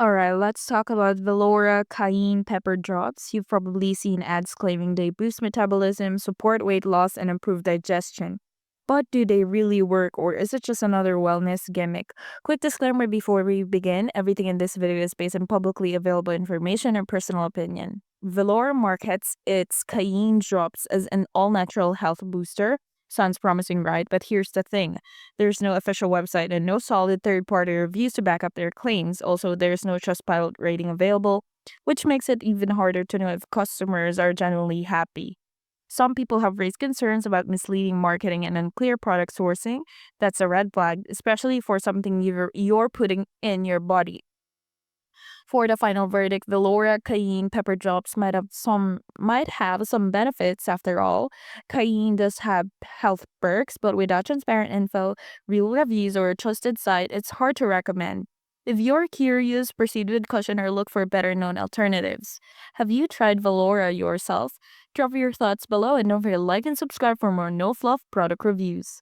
Alright, let's talk about Velora Cayenne Pepper Drops. You've probably seen ads claiming they boost metabolism, support weight loss, and improve digestion. But do they really work, or is it just another wellness gimmick? Quick disclaimer before we begin, everything in this video is based on publicly available information and personal opinion. Velora markets its Cayenne Drops as an all-natural health booster. Sounds promising, right? But here's the thing. There's no official website and no solid third-party reviews to back up their claims. Also, there's no Trustpilot rating available, which makes it even harder to know if customers are genuinely happy. Some people have raised concerns about misleading marketing and unclear product sourcing. That's a red flag, especially for something you're putting in your body. For the final verdict, Velora Cayenne Pepper Drops might have some benefits after all. Cayenne does have health perks, but without transparent info, real reviews, or a trusted site, it's hard to recommend. If you're curious, proceed with caution or look for better known alternatives. Have you tried Velora yourself? Drop your thoughts below and don't forget to like and subscribe for more no fluff product reviews.